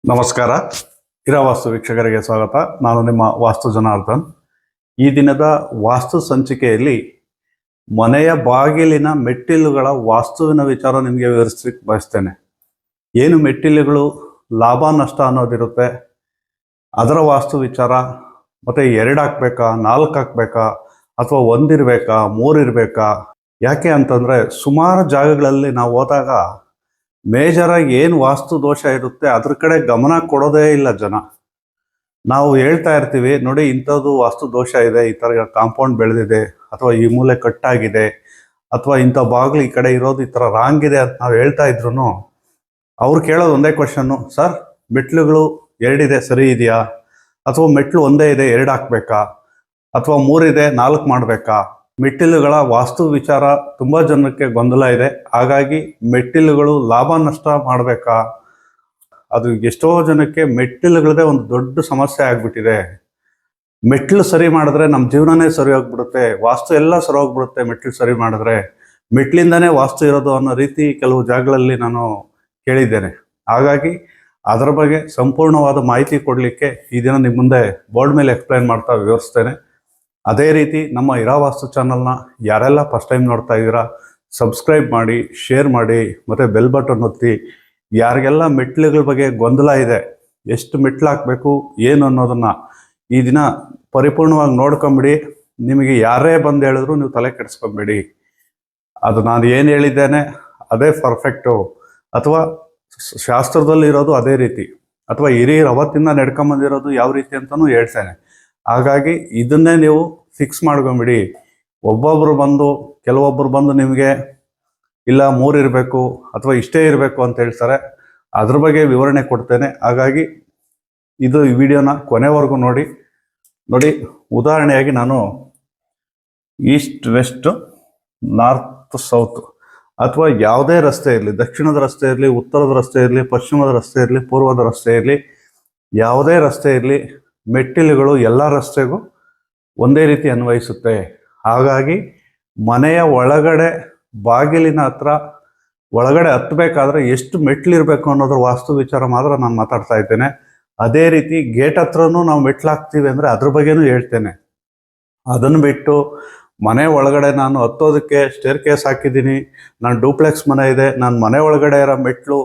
ನಮಸ್ಕಾರ. ಇರಾವಾಸ್ತು ವೀಕ್ಷಕರಿಗೆ ಸ್ವಾಗತ. ನಾನು ನಿಮ್ಮ ವಾಸ್ತು ಜನಾರ್ದನ್. ಈ ದಿನದ ವಾಸ್ತು ಸಂಚಿಕೆಯಲ್ಲಿ ಮನೆಯ ಬಾಗಿಲಿನ ಮೆಟ್ಟಿಲುಗಳ ವಾಸ್ತುವಿನ ವಿಚಾರ ನಿಮಗೆ ವಿವರಿಸಲಿಕ್ಕೆ ಬಯಸ್ತೇನೆ. ಏನು ಮೆಟ್ಟಿಲುಗಳು ಲಾಭ ನಷ್ಟ ಅನ್ನೋದಿರುತ್ತೆ, ಅದರ ವಾಸ್ತು ವಿಚಾರ, ಮತ್ತು 2 ಹಾಕ್ಬೇಕಾ 4 ಹಾಕ್ಬೇಕಾ ಅಥವಾ 1 ಇರಬೇಕಾ 3 ಇರಬೇಕಾ. ಯಾಕೆ ಅಂತಂದರೆ ಸುಮಾರು ಜಾಗಗಳಲ್ಲಿ ನಾವು ಹೋದಾಗ ಮೇಜರಾಗಿ ಏನು ವಾಸ್ತು ದೋಷ ಇರುತ್ತೆ ಅದ್ರ ಕಡೆ ಗಮನ ಕೊಡೋದೇ ಇಲ್ಲ ಜನ. ನಾವು ಹೇಳ್ತಾ ಇರ್ತೀವಿ, ನೋಡಿ ಇಂಥದ್ದು ವಾಸ್ತು ದೋಷ ಇದೆ, ಈ ಥರ ಕಾಂಪೌಂಡ್ ಬೆಳೆದಿದೆ, ಅಥವಾ ಈ ಮೂಲೆ ಕಟ್ಟಾಗಿದೆ, ಅಥವಾ ಇಂಥ ಬಾಗಿಲು ಈ ಕಡೆ ಇರೋದು ಈ ಥರ ರಾಂಗ್ ಇದೆ ಅಂತ ನಾವು ಹೇಳ್ತಾ ಇದ್ರು ಅವ್ರು ಕೇಳೋದು ಒಂದೇ ಕ್ವಶನ್ನು, ಸರ್ ಮೆಟ್ಲುಗಳು 2 ಇದೆ ಸರಿ ಇದೆಯಾ, ಅಥವಾ ಮೆಟ್ಲು ಒಂದೇ ಇದೆ 2 ಹಾಕ್ಬೇಕಾ, ಅಥವಾ 3 ಇದೆ 4 ಮಾಡಬೇಕಾ. ಮೆಟ್ಟಿಲುಗಳ ವಾಸ್ತು ವಿಚಾರ ತುಂಬ ಜನಕ್ಕೆ ಗೊಂದಲ ಇದೆ. ಹಾಗಾಗಿ ಮೆಟ್ಟಿಲುಗಳು ಲಾಭ ನಷ್ಟ ಮಾಡಬೇಕಾ, ಅದು ಎಷ್ಟೋ ಜನಕ್ಕೆ ಮೆಟ್ಟಿಲುಗಳದೇ ಒಂದು ದೊಡ್ಡ ಸಮಸ್ಯೆ ಆಗ್ಬಿಟ್ಟಿದೆ. ಮೆಟ್ಲು ಸರಿ ಮಾಡಿದ್ರೆ ನಮ್ಮ ಜೀವನನೇ ಸರಿ ಹೋಗ್ಬಿಡುತ್ತೆ, ವಾಸ್ತು ಎಲ್ಲ ಸರಿ ಹೋಗ್ಬಿಡುತ್ತೆ ಮೆಟ್ಲು ಸರಿ ಮಾಡಿದ್ರೆ, ಮೆಟ್ಲಿಂದನೇ ವಾಸ್ತು ಇರೋದು ಅನ್ನೋ ರೀತಿ ಕೆಲವು ಜಾಗಗಳಲ್ಲಿ ನಾನು ಕೇಳಿದ್ದೇನೆ. ಹಾಗಾಗಿ ಅದರ ಬಗ್ಗೆ ಸಂಪೂರ್ಣವಾದ ಮಾಹಿತಿ ಕೊಡಲಿಕ್ಕೆ ಈ ದಿನ ನಿಮ್ಮ ಮುಂದೆ ಬೋರ್ಡ್ ಮೇಲೆ ಎಕ್ಸ್ಪ್ಲೈನ್ ಮಾಡ್ತಾ ವಿವರಿಸ್ತೇನೆ. ಅದೇ ರೀತಿ ನಮ್ಮ ಇರಾವಾಸ್ತು ಚಾನಲ್ನ ಯಾರೆಲ್ಲ ಫಸ್ಟ್ ಟೈಮ್ ನೋಡ್ತಾ ಇದ್ದೀರಾ ಸಬ್ಸ್ಕ್ರೈಬ್ ಮಾಡಿ, ಶೇರ್ ಮಾಡಿ, ಮತ್ತು ಬೆಲ್ ಬಟನ್ ಒತ್ತಿ. ಯಾರಿಗೆಲ್ಲ ಮೆಟ್ಲುಗಳ ಬಗ್ಗೆ ಗೊಂದಲ ಇದೆ, ಎಷ್ಟು ಮೆಟ್ಲು ಹಾಕಬೇಕು ಏನು ಅನ್ನೋದನ್ನು ಈ ದಿನ ಪರಿಪೂರ್ಣವಾಗಿ ನೋಡ್ಕೊಂಬಿಡಿ. ನಿಮಗೆ ಯಾರೇ ಬಂದು ಹೇಳಿದ್ರು ನೀವು ತಲೆ ಕೆಡಿಸ್ಕೊಂಬೇಡಿ. ಅದು ನಾನು ಏನು ಹೇಳಿದ್ದೇನೆ ಅದೇ ಪರ್ಫೆಕ್ಟು, ಅಥವಾ ಶಾಸ್ತ್ರದಲ್ಲಿ ಇರೋದು ಅದೇ ರೀತಿ, ಅಥವಾ ಹಿರಿಯರು ಅವತ್ತಿಂದ ನಡ್ಕೊಂಬಂದಿರೋದು ಯಾವ ರೀತಿ ಅಂತಲೂ ಹೇಳ್ತೇನೆ. ಹಾಗಾಗಿ ಇದನ್ನೇ ನೀವು ಫಿಕ್ಸ್ ಮಾಡ್ಕೊಂಬಿಡಿ. ಕೆಲವೊಬ್ಬರು ಬಂದು ನಿಮಗೆ ಇಲ್ಲ 3 ಇರಬೇಕು ಅಥವಾ ಇಷ್ಟೇ ಇರಬೇಕು ಅಂತ ಹೇಳ್ತಾರೆ. ಅದ್ರ ಬಗ್ಗೆ ವಿವರಣೆ ಕೊಡ್ತೇನೆ. ಹಾಗಾಗಿ ಈ ವಿಡಿಯೋನ ಕೊನೆವರೆಗೂ ನೋಡಿ. ಉದಾಹರಣೆಯಾಗಿ ನಾನು ಈಸ್ಟ್ ವೆಸ್ಟ್ ನಾರ್ತ್ ಸೌತ್ ಅಥವಾ ಯಾವುದೇ ರಸ್ತೆ ಇರಲಿ, ದಕ್ಷಿಣದ ರಸ್ತೆ ಇರಲಿ, ಉತ್ತರದ ರಸ್ತೆ ಇರಲಿ, ಪಶ್ಚಿಮದ ರಸ್ತೆ ಇರಲಿ, ಪೂರ್ವದ ರಸ್ತೆ ಇರಲಿ, ಯಾವುದೇ ರಸ್ತೆ ಇರಲಿ, ಮೆಟ್ಟಿಲುಗಳು ಎಲ್ಲ ರಸ್ತೆಗೂ ಒಂದೇ ರೀತಿ ಅನ್ವಯಿಸುತ್ತೆ. ಹಾಗಾಗಿ ಮನೆಯ ಒಳಗಡೆ ಬಾಗಿಲಿನ ಹತ್ರ ಒಳಗಡೆ ಹತ್ತಬೇಕಾದ್ರೆ ಎಷ್ಟು ಮೆಟ್ಲಿರಬೇಕು ಅನ್ನೋದ್ರ ವಾಸ್ತು ವಿಚಾರ ಮಾತ್ರ ನಾನು ಮಾತಾಡ್ತಾ ಇದ್ದೇನೆ. ಅದೇ ರೀತಿ ಗೇಟ್ ಹತ್ರನೂ ನಾವು ಮೆಟ್ಲು ಹಾಕ್ತೀವಿ ಅಂದರೆ ಅದ್ರ ಬಗ್ಗೆನೂ ಹೇಳ್ತೇನೆ. ಅದನ್ನು ಬಿಟ್ಟು ಮನೆ ಒಳಗಡೆ ನಾನು ಹತ್ತೋದಕ್ಕೆ ಸ್ಟೇರ್ ಕೇಸ್ ಹಾಕಿದ್ದೀನಿ, ನಾನು ಡೂಪ್ಲೆಕ್ಸ್ ಮನೆ ಇದೆ, ನಾನು ಮನೆ ಒಳಗಡೆ ಇರೋ ಮೆಟ್ಲು,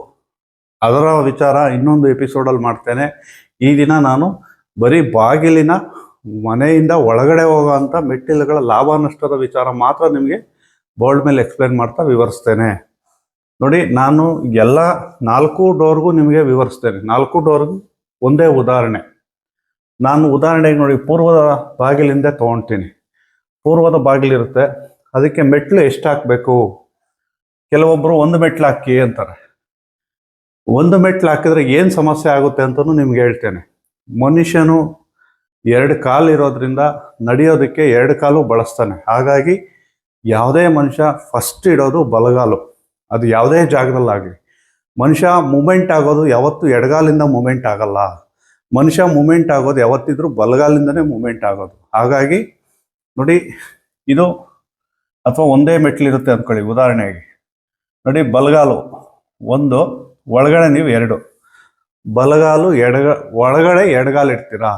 ಅದರ ವಿಚಾರ ಇನ್ನೊಂದು ಎಪಿಸೋಡಲ್ಲಿ ಮಾಡ್ತೇನೆ. ಈ ದಿನ ನಾನು ಬರೀ ಬಾಗಿಲಿನ ಮನೆಯಿಂದ ಒಳಗಡೆ ಹೋಗೋವಂಥ ಮೆಟ್ಟಿಲುಗಳ ಲಾಭ ನಷ್ಟದ ವಿಚಾರ ಮಾತ್ರ ನಿಮಗೆ ಬೋರ್ಡ್ ಮೇಲೆ ಎಕ್ಸ್ಪ್ಲೇನ್ ಮಾಡ್ತಾ ವಿವರಿಸ್ತೇನೆ. ನೋಡಿ, ನಾನು ಎಲ್ಲ 4 ಡೋರ್ಗೂ ನಿಮಗೆ ವಿವರಿಸ್ತೇನೆ. 4 ಡೋರ್ಗೂ ಒಂದೇ ಉದಾಹರಣೆ. ನಾನು ಉದಾಹರಣೆಗೆ ನೋಡಿ ಪೂರ್ವದ ಬಾಗಿಲಿಂದ ತೊಗೊಳ್ತೀನಿ. ಪೂರ್ವದ ಬಾಗಿಲಿರುತ್ತೆ, ಅದಕ್ಕೆ ಮೆಟ್ಲು ಎಷ್ಟು ಹಾಕಬೇಕು. ಕೆಲವೊಬ್ಬರು 1 ಮೆಟ್ಲು ಹಾಕಿ ಅಂತಾರೆ. 1 ಮೆಟ್ಲು ಹಾಕಿದ್ರೆ ಏನು ಸಮಸ್ಯೆ ಆಗುತ್ತೆ ಅಂತಲೂ ನಿಮ್ಗೆ ಹೇಳ್ತೇನೆ. ಮನುಷ್ಯನು 2 ಕಾಲು ಇರೋದ್ರಿಂದ ನಡೆಯೋದಕ್ಕೆ 2 ಕಾಲು ಬಳಸ್ತಾನೆ. ಹಾಗಾಗಿ ಯಾವುದೇ ಮನುಷ್ಯ ಫಸ್ಟ್ ಇಡೋದು ಬಲಗಾಲು, ಅದು ಯಾವುದೇ ಜಾಗದಲ್ಲಾಗಲಿ. ಮನುಷ್ಯ ಮೂಮೆಂಟ್ ಆಗೋದು ಯಾವತ್ತೂ ಎಡಗಾಲಿಂದ ಮೂಮೆಂಟ್ ಆಗಲ್ಲ. ಮನುಷ್ಯ ಮೂಮೆಂಟ್ ಆಗೋದು ಯಾವತ್ತಿದ್ರೂ ಬಲಗಾಲಿಂದನೇ ಮೂಮೆಂಟ್ ಆಗೋದು. ಹಾಗಾಗಿ ನೋಡಿ, ಇದು ಅಥವಾ ಒಂದೇ ಮೆಟ್ಲಿರುತ್ತೆ ಅಂದ್ಕೊಳ್ಳಿ. ಉದಾಹರಣೆಗೆ ನೋಡಿ, ಬಲಗಾಲು 1, ಒಳಗಡೆ ನೀವು 2, ಬಲಗಾಲು ಒಳಗಡೆ ಎಡಗಾಲು ಇಡ್ತೀರಾ.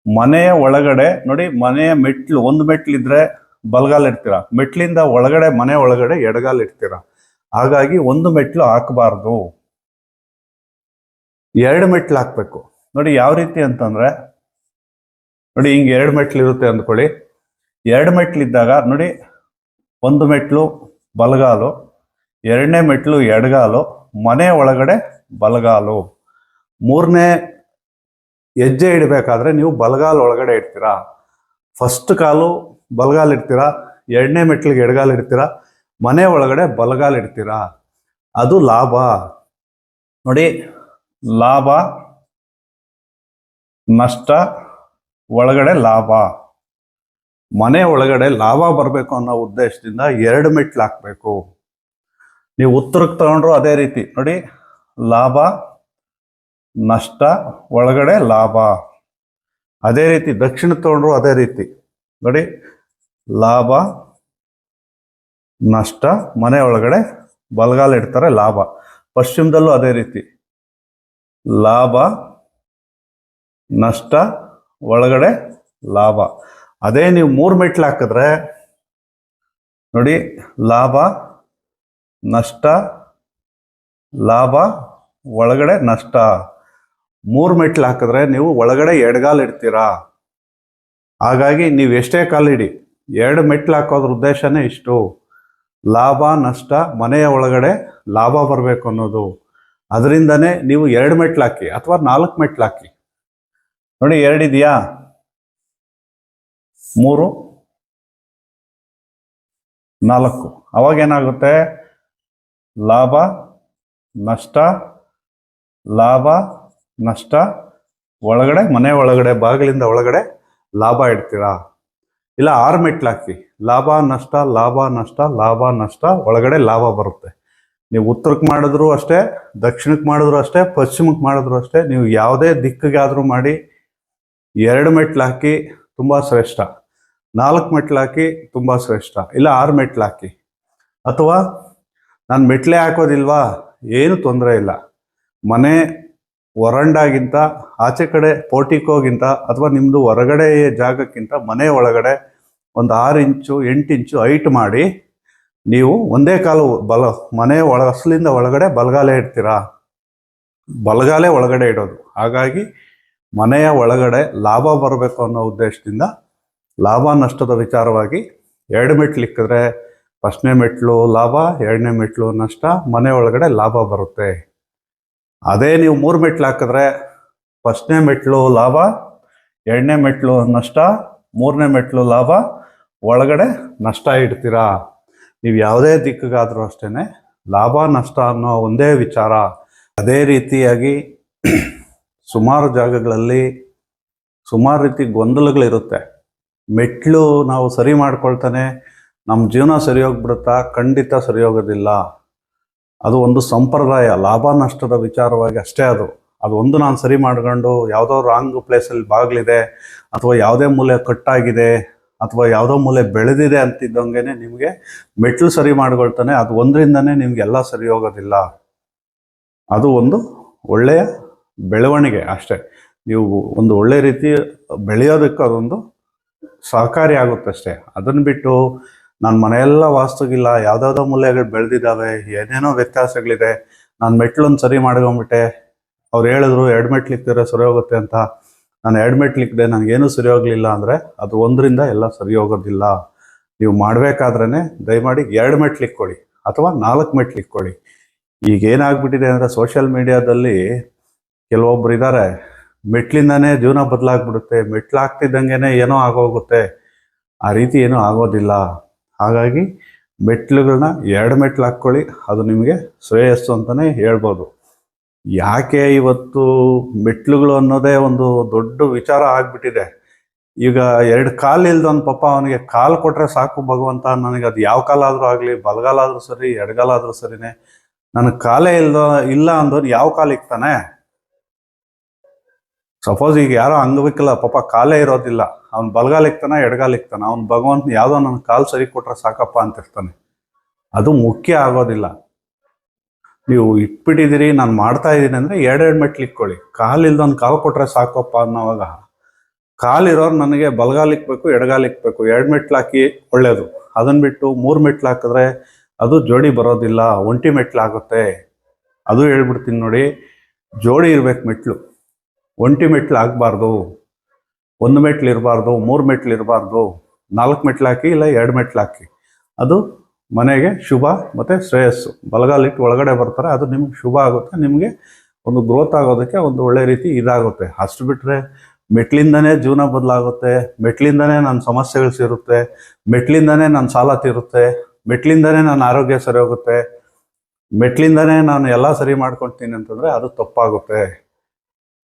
ಮನೆಯ ಒಳಗಡೆ ನೋಡಿ, ಮನೆಯ ಮೆಟ್ಲು 1 ಮೆಟ್ಲಿದ್ರೆ ಬಲಗಾಲು ಇಡ್ತೀರಾ, ಮೆಟ್ಲಿಂದ ಒಳಗಡೆ ಮನೆ ಒಳಗಡೆ ಎಡಗಾಲು ಇಡ್ತೀರಾ. ಹಾಗಾಗಿ 1 ಮೆಟ್ಲು ಹಾಕಬಾರ್ದು, 2 ಮೆಟ್ಲು ಹಾಕಬೇಕು. ನೋಡಿ ಯಾವ ರೀತಿ ಅಂತಂದರೆ, ನೋಡಿ ಹಿಂಗೆ 2 ಮೆಟ್ಲು ಇರುತ್ತೆ ಅಂದ್ಕೊಳ್ಳಿ. 2 ಮೆಟ್ಲಿದ್ದಾಗ ನೋಡಿ, 1 ಮೆಟ್ಲು ಬಲಗಾಲು, 2ನೇ ಮೆಟ್ಲು ಎಡಗಾಲು, ಮನೆ ಒಳಗಡೆ ಬಲಗಾಲು. 3ನೇ ಹೆಜ್ಜೆ ಇಡಬೇಕಾದ್ರೆ ನೀವು ಬಲಗಾಲು ಒಳಗಡೆ ಇಡ್ತೀರಾ. ಫಸ್ಟ್ ಕಾಲು ಬಲಗಾಲು ಇಡ್ತೀರಾ, 2ನೇ ಮೆಟ್ಲಿಗೆ ಎಡಗಾಲು ಇಡ್ತೀರಾ, ಮನೆ ಒಳಗಡೆ ಬಲಗಾಲು ಇಡ್ತೀರಾ. ಅದು ಲಾಭ. ನೋಡಿ, ಲಾಭ ನಷ್ಟ, ಒಳಗಡೆ ಲಾಭ. ಮನೆ ಒಳಗಡೆ ಲಾಭ ಬರಬೇಕು ಅನ್ನೋ ಉದ್ದೇಶದಿಂದ 2 ಮೆಟ್ಲು ಹಾಕಬೇಕು. ನೀವು ಉತ್ತರಕ್ಕೆ ತಗೊಂಡ್ರು ಅದೇ ರೀತಿ ನೋಡಿ, ಲಾಭ ನಷ್ಟ, ಒಳಗಡೆ ಲಾಭ. ಅದೇ ರೀತಿ ದಕ್ಷಿಣ ತಗೊಂಡ್ರು ಅದೇ ರೀತಿ ನೋಡಿ, ಲಾಭ ನಷ್ಟ, ಮನೆ ಒಳಗಡೆ ಬಲಗಾಲು ಇಡ್ತಾರೆ, ಲಾಭ. ಪಶ್ಚಿಮದಲ್ಲೂ ಅದೇ ರೀತಿ ಲಾಭ ನಷ್ಟ ಒಳಗಡೆ ಲಾಭ. ಅದೇ ನೀವು 3 ಮೆಟ್ಲು ಹಾಕಿದ್ರೆ ನೋಡಿ, ಲಾಭ ನಷ್ಟ ಲಾಭ ಒಳಗಡೆ ನಷ್ಟ. 3 ಮೆಟ್ಲು ಹಾಕಿದ್ರೆ ನೀವು ಒಳಗಡೆ ಎಡಗಾಲು ಇಡ್ತೀರಾ. ಹಾಗಾಗಿ ನೀವು ಎಷ್ಟೇ ಕಾಲಿಡಿ, 2 ಮೆಟ್ಲು ಹಾಕೋದ್ರ ಉದ್ದೇಶನೇ ಇಷ್ಟು, ಲಾಭ ನಷ್ಟ ಮನೆಯ ಒಳಗಡೆ ಲಾಭ ಬರಬೇಕು ಅನ್ನೋದು. ಅದರಿಂದನೇ ನೀವು 2 ಮೆಟ್ಲು ಹಾಕಿ ಅಥವಾ 4 ಮೆಟ್ಲು ಹಾಕಿ. ನೋಡಿ 2 ಇದೆಯಾ, 3 4. ಅವಾಗ ಏನಾಗುತ್ತೆ, ಲಾಭ ನಷ್ಟ ಲಾಭ ನಷ್ಟ ಒಳಗಡೆ ಮನೆ ಒಳಗಡೆ ಬಾಗಿಲಿಂದ ಒಳಗಡೆ ಲಾಭ ಇಡ್ತೀರಾ. ಇಲ್ಲ 6 ಮೆಟ್ಲು ಹಾಕಿ, ಲಾಭ ನಷ್ಟ ಲಾಭ ನಷ್ಟ ಲಾಭ ನಷ್ಟ ಒಳಗಡೆ ಲಾಭ ಬರುತ್ತೆ. ನೀವು ಉತ್ತರಕ್ಕೆ ಮಾಡಿದ್ರು ಅಷ್ಟೇ, ದಕ್ಷಿಣಕ್ಕೆ ಮಾಡಿದ್ರು ಅಷ್ಟೇ, ಪಶ್ಚಿಮಕ್ಕೆ ಮಾಡಿದ್ರು ಅಷ್ಟೇ, ನೀವು ಯಾವುದೇ ದಿಕ್ಕಿಗೆ ಆದರೂ ಮಾಡಿ 2 ಮೆಟ್ಲು ಹಾಕಿ ತುಂಬ ಶ್ರೇಷ್ಠ, 4 ಮೆಟ್ಲು ಹಾಕಿ ತುಂಬ ಶ್ರೇಷ್ಠ, ಇಲ್ಲ 6 ಮೆಟ್ಲು ಹಾಕಿ. ಅಥವಾ ನಾನು ಮೆಟ್ಲೆ ಹಾಕೋದಿಲ್ವಾ, ಏನು ತೊಂದರೆ ಇಲ್ಲ. ಮನೆ ವರಂಡಾಗಿಂತ ಆಚೆ ಕಡೆ ಪೋರ್ಟಿಕೋಗಿಂತ ಅಥವಾ ನಿಮ್ಮದು ಹೊರಗಡೆ ಜಾಗಕ್ಕಿಂತ ಮನೆ ಒಳಗಡೆ ಒಂದು 6 ಇಂಚು 8 ಇಂಚು ಹೈಟ್ ಮಾಡಿ ನೀವು ಒಂದೇ ಕಾಲು ಮನೆ ಅಸಲಿಂದ ಒಳಗಡೆ ಬಲಗಾಲೆ ಇಡ್ತೀರಾ. ಬಲಗಾಲೆ ಒಳಗಡೆ ಇಡೋದು. ಹಾಗಾಗಿ ಮನೆಯ ಒಳಗಡೆ ಲಾಭ ಬರಬೇಕು ಅನ್ನೋ ಉದ್ದೇಶದಿಂದ ಲಾಭ ನಷ್ಟದ ವಿಚಾರವಾಗಿ 2 ಮೆಟ್ಲು ಇಕ್ಕಿದ್ರೆ, 1ನೇ ಮೆಟ್ಲು ಲಾಭ, 2ನೇ ಮೆಟ್ಲು ನಷ್ಟ, ಮನೆ ಒಳಗಡೆ ಲಾಭ ಬರುತ್ತೆ. ಅದೇ ನೀವು 3 ಮೆಟ್ಲು ಹಾಕಿದ್ರೆ 1ನೇ ಮೆಟ್ಲು ಲಾಭ, 2ನೇ ಮೆಟ್ಲು ನಷ್ಟ, 3ನೇ ಮೆಟ್ಲು ಲಾಭ, ಒಳಗಡೆ ನಷ್ಟ ಇಡ್ತೀರಾ. ನೀವು ಯಾವುದೇ ದಿಕ್ಕಿಗಾದರೂ ಅಷ್ಟೇ ಲಾಭ ನಷ್ಟ ಅನ್ನೋ ಒಂದೇ ವಿಚಾರ. ಅದೇ ರೀತಿಯಾಗಿ ಸುಮಾರು ಜಾಗಗಳಲ್ಲಿ ಸುಮಾರು ರೀತಿ ಗೊಂದಲಗಳಿರುತ್ತೆ. ಮೆಟ್ಲು ನಾವು ಸರಿ ಮಾಡ್ಕೊಳ್ತಾನೆ ನಮ್ಮ ಜೀವನ ಸರಿ ಹೋಗ್ಬಿಡುತ್ತಾ? ಖಂಡಿತ ಸರಿ ಹೋಗೋದಿಲ್ಲ. ಅದು ಒಂದು ಸಂಪ್ರದಾಯ, ಲಾಭ ನಷ್ಟದ ವಿಚಾರವಾಗಿ ಅಷ್ಟೇ. ಅದು ಒಂದು ನಾನು ಸರಿ ಮಾಡ್ಕೊಂಡು ಯಾವುದೋ ರಾಂಗ್ ಪ್ಲೇಸಲ್ಲಿ ಬಾಗಿಲಿದೆ ಅಥವಾ ಯಾವುದೇ ಮೂಲೆ ಕಟ್ಟಾಗಿದೆ ಅಥವಾ ಯಾವುದೋ ಮೂಲೆ ಬೆಳೆದಿದೆ ಅಂತಿದ್ದಂಗೆ ನಿಮಗೆ ಮೆಟ್ಲು ಸರಿ ಮಾಡ್ಕೊಳ್ತಾನೆ, ಅದು ಒಂದರಿಂದನೇ ನಿಮಗೆಲ್ಲ ಸರಿ ಹೋಗೋದಿಲ್ಲ. ಅದು ಒಂದು ಒಳ್ಳೆಯ ಬೆಳವಣಿಗೆ ಅಷ್ಟೇ. ನೀವು ಒಂದು ಒಳ್ಳೆ ರೀತಿ ಬೆಳೆಯೋದಕ್ಕೆ ಅದೊಂದು ಸಹಕಾರಿ ಆಗುತ್ತೆ ಅಷ್ಟೇ. ಅದನ್ನು ಬಿಟ್ಟು ನನ್ನ ಮನೆಯೆಲ್ಲ ವಾಸ್ತುಗಿಲ್ಲ, ಯಾವುದಾವುದೋ ಮೂಲೆಗಳು ಬೆಳೆದಿದ್ದಾವೆ, ಏನೇನೋ ವ್ಯತ್ಯಾಸಗಳಿದೆ, ನಾನು ಮೆಟ್ಲೊಂದು ಸರಿ ಮಾಡ್ಕೊಂಬಿಟ್ಟೆ, ಅವ್ರು ಹೇಳಿದ್ರು 2 ಮೆಟ್ಲು ಇಕ್ಕಿದ್ರೆ ಸರಿ ಹೋಗುತ್ತೆ ಅಂತ, ನಾನು 2 ಮೆಟ್ಲು ಇಕ್ಕಿದೆ, ನನಗೇನು ಸರಿ ಹೋಗಲಿಲ್ಲ ಅಂದರೆ ಅದು ಒಂದರಿಂದ ಎಲ್ಲ ಸರಿ ಹೋಗೋದಿಲ್ಲ. ನೀವು ಮಾಡಬೇಕಾದ್ರೇ ದಯಮಾಡಿ 2 ಮೆಟ್ಲು ಇಕ್ಕೊಳ್ಳಿ ಅಥವಾ 4 ಮೆಟ್ಲು ಇಕ್ಕೊಳ್ಳಿ. ಈಗ ಏನಾಗ್ಬಿಟ್ಟಿದೆ ಅಂದರೆ ಸೋಷಿಯಲ್ ಮೀಡಿಯಾದಲ್ಲಿ ಕೆಲವೊಬ್ರು ಇದ್ದಾರೆ, ಮೆಟ್ಲಿಂದನೇ ಜೀವನ ಬದಲಾಗ್ಬಿಡುತ್ತೆ, ಮೆಟ್ಲು ಹಾಕ್ತಿದ್ದಂಗೆ ಏನೋ ಆಗೋಗುತ್ತೆ. ಆ ರೀತಿ ಏನೂ ಆಗೋದಿಲ್ಲ. ಹಾಗಾಗಿ ಮೆಟ್ಲುಗಳನ್ನ 2 ಮೆಟ್ಲು ಹಾಕ್ಕೊಳ್ಳಿ, ಅದು ನಿಮಗೆ ಶ್ರೇಯಸ್ಸು ಅಂತಲೇ ಹೇಳ್ಬೋದು. ಯಾಕೆ ಇವತ್ತು ಮೆಟ್ಲುಗಳು ಅನ್ನೋದೇ ಒಂದು ದೊಡ್ಡ ವಿಚಾರ ಆಗಿಬಿಟ್ಟಿದೆ. ಈಗ 2 ಕಾಲು ಇಲ್ದವನು ಪಾಪ, ಅವನಿಗೆ ಕಾಲು ಕೊಟ್ಟರೆ ಸಾಕು ಭಗವಂತ, ನನಗೆ ಅದು ಯಾವ ಕಾಲಾದರೂ ಆಗಲಿ, ಬಲಗಾಲಾದರೂ ಸರಿ ಎಡಗಾಲಾದರೂ ಸರಿನೇ, ನನಗೆ ಕಾಲೇ ಇಲ್ಲ ಅಂದವನು ಯಾವ ಕಾಲು ಇಕ್ತಾನೆ? ಸಪೋಸ್ ಈಗ ಯಾರೋ ಅಂಗವಿಕಲ ಪಾಪ ಕಾಲೇ ಇರೋದಿಲ್ಲ, ಅವ್ನು ಬಲಗಾಲ ಇಕ್ತಾನೆ ಎಡಗಾಲ ಇಕ್ತಾನೆ, ಅವ್ನು ಭಗವಂತ ಯಾವುದೋ ನನ್ನ ಕಾಲು ಸರಿ ಕೊಟ್ರೆ ಸಾಕಪ್ಪ ಅಂತಿರ್ತಾನೆ. ಅದು ಮುಖ್ಯ ಆಗೋದಿಲ್ಲ. ನೀವು ಇಟ್ಬಿಟ್ಟಿದ್ದೀರಿ, ನಾನು ಮಾಡ್ತಾ ಇದ್ದೀನಿ ಅಂದರೆ 2 ಮೆಟ್ಲು ಇಕ್ಕೊಳ್ಳಿ. ಕಾಲಿಲ್ದೊಂದು ಕಾಲು ಕೊಟ್ಟರೆ ಸಾಕಪ್ಪ ಅನ್ನೋವಾಗ, ಕಾಲಿರೋರು ನನಗೆ ಬಲಗಾಲ ಇಕ್ಬೇಕು ಎಡಗಾಲ ಇಕ್ಬೇಕು, 2 ಮೆಟ್ಲು ಹಾಕಿ ಒಳ್ಳೆಯದು. ಅದನ್ನು ಬಿಟ್ಟು 3 ಮೆಟ್ಲು ಹಾಕಿದ್ರೆ ಅದು ಜೋಡಿ ಬರೋದಿಲ್ಲ, ಒಂಟಿ ಮೆಟ್ಲು ಆಗುತ್ತೆ. ಅದು ಹೇಳ್ಬಿಡ್ತೀನಿ ನೋಡಿ, ಜೋಡಿ ಇರ್ಬೇಕು ಮೆಟ್ಲು, ಒಂಟಿ ಮೆಟ್ಲು ಆಗಬಾರ್ದು. 1 ಮೆಟ್ಲು ಇರಬಾರ್ದು, 3 ಮೆಟ್ಲು ಇರಬಾರ್ದು, 4 ಮೆಟ್ಲು ಹಾಕಿ ಇಲ್ಲ 2 ಮೆಟ್ಲು ಹಾಕಿ. ಅದು ಮನೆಗೆ ಶುಭ ಮತ್ತು ಶ್ರೇಯಸ್ಸು. ಬಲಗಾಲಿಟ್ಟು ಒಳಗಡೆ ಬರ್ತಾರೆ, ಅದು ನಿಮ್ಗೆ ಶುಭ ಆಗುತ್ತೆ, ನಿಮಗೆ ಒಂದು ಗ್ರೋತ್ ಆಗೋದಕ್ಕೆ ಒಂದು ಒಳ್ಳೆ ರೀತಿ ಇದಾಗುತ್ತೆ. ಅಷ್ಟು ಬಿಟ್ಟರೆ ಮೆಟ್ಲಿಂದನೇ ಜೀವನ ಬದಲಾಗುತ್ತೆ, ಮೆಟ್ಲಿಂದನೇ ನನ್ನ ಸಮಸ್ಯೆಗಳು ಸೇರುತ್ತೆ, ಮೆಟ್ಲಿಂದನೇ ನನ್ನ ಸಾಲ ತೀರುತ್ತೆ, ಮೆಟ್ಲಿಂದನೇ ನನ್ನ ಆರೋಗ್ಯ ಸರಿ ಹೋಗುತ್ತೆ, ಮೆಟ್ಲಿಂದನೇ ನಾನು ಎಲ್ಲ ಸರಿ ಮಾಡ್ಕೊಳ್ತೀನಿ ಅಂತಂದರೆ ಅದು ತಪ್ಪಾಗುತ್ತೆ.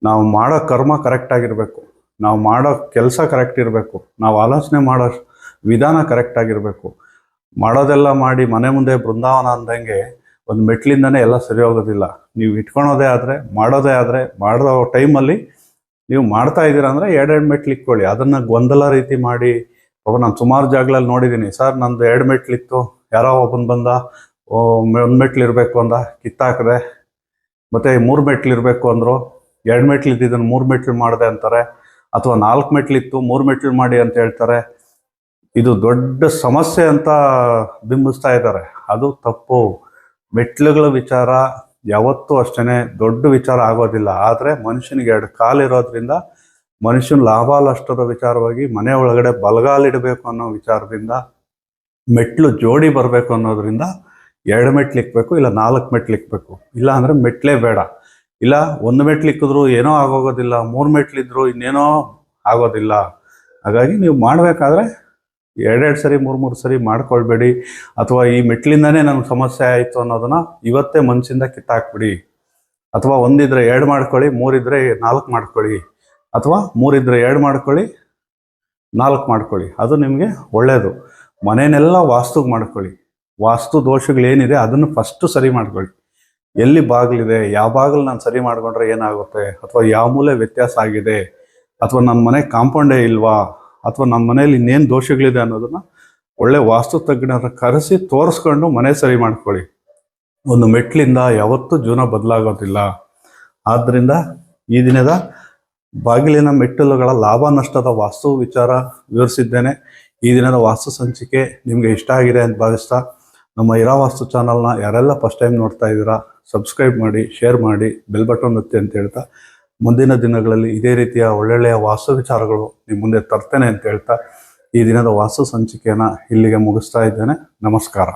ನಾವು ಮಾಡೋ ಕರ್ಮ ಕರೆಕ್ಟಾಗಿರಬೇಕು, ನಾವು ಮಾಡೋ ಕೆಲಸ ಕರೆಕ್ಟ್ ಇರಬೇಕು, ನಾವು ಆಲೋಚನೆ ಮಾಡೋ ವಿಧಾನ ಕರೆಕ್ಟಾಗಿರಬೇಕು. ಮಾಡೋದೆಲ್ಲ ಮಾಡಿ ಮನೆ ಮುಂದೆ ಬೃಂದಾವನ ಅಂದಂಗೆ ಒಂದು ಮೆಟ್ಲಿಂದನೇ ಎಲ್ಲ ಸರಿ ಹೋಗೋದಿಲ್ಲ. ನೀವು ಇಟ್ಕೊಳೋದೇ ಆದರೆ, ಮಾಡೋದೇ ಆದರೆ, ಮಾಡೋ ಟೈಮಲ್ಲಿ ನೀವು ಮಾಡ್ತಾ ಇದ್ದೀರಾ ಅಂದರೆ 2 ಮೆಟ್ಲು ಇಕ್ಕೊಳ್ಳಿ. ಅದನ್ನು ಗೊಂದಲ ರೀತಿ ಮಾಡಿ, ನಾನು ಸುಮಾರು ಜಾಗಗಳಲ್ಲಿ ನೋಡಿದ್ದೀನಿ, ಸರ್ ನಂದು 2 ಮೆಟ್ಲಿತ್ತು, ಯಾರೋ ಒಬ್ಬನು ಬಂದ 1 ಮೆಟ್ಲು ಇರಬೇಕು ಅಂದ, ಕಿತ್ತಾಕಿದೆ, ಮತ್ತು 3 ಮೆಟ್ಲು ಇರಬೇಕು ಅಂದರು, 2 ಮೆಟ್ಲು ಇದ್ದಿದ್ದನ್ನು 3 ಮೆಟ್ಲು ಮಾಡಿದೆ ಅಂತಾರೆ, ಅಥವಾ 4 ಮೆಟ್ಲಿತ್ತು 3 ಮೆಟ್ಲು ಮಾಡಿ ಅಂತ ಹೇಳ್ತಾರೆ. ಇದು ದೊಡ್ಡ ಸಮಸ್ಯೆ ಅಂತ ಬಿಂಬಿಸ್ತಾ ಇದ್ದಾರೆ. ಅದು ತಪ್ಪು. ಮೆಟ್ಲುಗಳ ವಿಚಾರ ಯಾವತ್ತೂ ಅಷ್ಟೇ ದೊಡ್ಡ ವಿಚಾರ ಆಗೋದಿಲ್ಲ. ಆದರೆ ಮನುಷ್ಯನಿಗೆ 2 ಕಾಲಿರೋದ್ರಿಂದ ಮನುಷ್ಯನ ಲಾಭ ನಷ್ಟದ ವಿಚಾರವಾಗಿ ಮನೆ ಒಳಗಡೆ ಬಲಗಾಲಿಡಬೇಕು ಅನ್ನೋ ವಿಚಾರದಿಂದ, ಮೆಟ್ಲು ಜೋಡಿ ಬರಬೇಕು ಅನ್ನೋದ್ರಿಂದ 2 ಮೆಟ್ಲು ಇಕ್ಬೇಕು, ಇಲ್ಲ 4 ಮೆಟ್ಲು ಇಕ್ಬೇಕು. ಇಲ್ಲ ಅಂದರೆ ಮೆಟ್ಲೇ ಬೇಡ. ಇಲ್ಲ 1 ಮೆಟ್ಲು ಇಕ್ಕಿದ್ರು ಏನೋ ಆಗೋಗೋದಿಲ್ಲ, 3 ಮೆಟ್ಲಿದ್ರು ಇನ್ನೇನೋ ಆಗೋದಿಲ್ಲ. ಹಾಗಾಗಿ ನೀವು ಮಾಡಬೇಕಾದ್ರೆ 2 ಸರಿ 3 ಸರಿ ಮಾಡ್ಕೊಳ್ಬೇಡಿ. ಅಥವಾ ಈ ಮೆಟ್ಲಿಂದನೇ ನನಗೆ ಸಮಸ್ಯೆ ಆಯಿತು ಅನ್ನೋದನ್ನು ಇವತ್ತೇ ಮನಸ್ಸಿಂದ ಕಿತ್ತಾಕ್ಬಿಡಿ. ಅಥವಾ 1 ಇದ್ದರೆ 2 ಮಾಡ್ಕೊಳ್ಳಿ, 3 ಇದ್ದರೆ 4 ಮಾಡ್ಕೊಳ್ಳಿ, ಅಥವಾ 3 ಇದ್ದರೆ 2 ಮಾಡ್ಕೊಳ್ಳಿ, 4 ಮಾಡ್ಕೊಳ್ಳಿ. ಅದು ನಿಮಗೆ ಒಳ್ಳೆಯದು. ಮನೆಯನ್ನೆಲ್ಲ ವಾಸ್ತುಗೆ ಮಾಡ್ಕೊಳ್ಳಿ. ವಾಸ್ತು ದೋಷಗಳೇನಿದೆ ಅದನ್ನು ಫಸ್ಟು ಸರಿ ಮಾಡ್ಕೊಳ್ಳಿ. ಎಲ್ಲಿ ಬಾಗಿಲಿದೆ, ಯಾವ ಬಾಗಿಲು ನಾನು ಸರಿ ಮಾಡಿಕೊಂಡ್ರೆ ಏನಾಗುತ್ತೆ, ಅಥವಾ ಯಾವ ಮೂಲೆ ವ್ಯತ್ಯಾಸ ಆಗಿದೆ, ಅಥವಾ ನನ್ನ ಮನೆ ಕಾಂಪೌಂಡೇ ಇಲ್ವಾ, ಅಥವಾ ನಮ್ಮ ಮನೇಲಿ ಇನ್ನೇನು ದೋಷಗಳಿದೆ ಅನ್ನೋದನ್ನು ಒಳ್ಳೆ ವಾಸ್ತು ತಜ್ಞರ ಕರೆಸಿ ತೋರಿಸ್ಕೊಂಡು ಮನೆ ಸರಿ ಮಾಡ್ಕೊಳ್ಳಿ. ಒಂದು ಮೆಟ್ಲಿಂದ ಯಾವತ್ತೂ ಜೀವನ ಬದಲಾಗೋದಿಲ್ಲ. ಆದ್ದರಿಂದ ಈ ದಿನದ ಬಾಗಿಲಿನ ಮೆಟ್ಟಿಲುಗಳ ಲಾಭ ನಷ್ಟದ ವಾಸ್ತು ವಿಚಾರ ವಿವರಿಸಿದ್ದೇನೆ. ಈ ದಿನದ ವಾಸ್ತು ಸಂಚಿಕೆ ನಿಮಗೆ ಇಷ್ಟ ಆಗಿದೆ ಅಂತ ಭಾವಿಸ್ತಾ, ನಮ್ಮ ಇರಾವಾಸ್ತು ಚಾನಲ್ನ ಯಾರೆಲ್ಲ ಫಸ್ಟ್ ಟೈಮ್ ನೋಡ್ತಾ ಇದ್ದೀರಾ ಸಬ್ಸ್ಕ್ರೈಬ್ ಮಾಡಿ, ಶೇರ್ ಮಾಡಿ, ಬೆಲ್ ಬಟನ್ ಒತ್ತಿ ಅಂತ ಹೇಳ್ತಾ, ಮುಂದಿನ ದಿನಗಳಲ್ಲಿ ಇದೇ ರೀತಿಯ ಒಳ್ಳೊಳ್ಳೆಯ ವಾಸ್ತು ವಿಚಾರಗಳು ನಿಮ್ಮ ಮುಂದೆ ತರ್ತೇನೆ ಅಂತ ಹೇಳ್ತಾ ಈ ದಿನದ ವಾಸ್ತು ಸಂಚಿಕೆಯನ್ನು ಇಲ್ಲಿಗೆ ಮುಗಿಸ್ತಾ ಇದ್ದೇನೆ. ನಮಸ್ಕಾರ.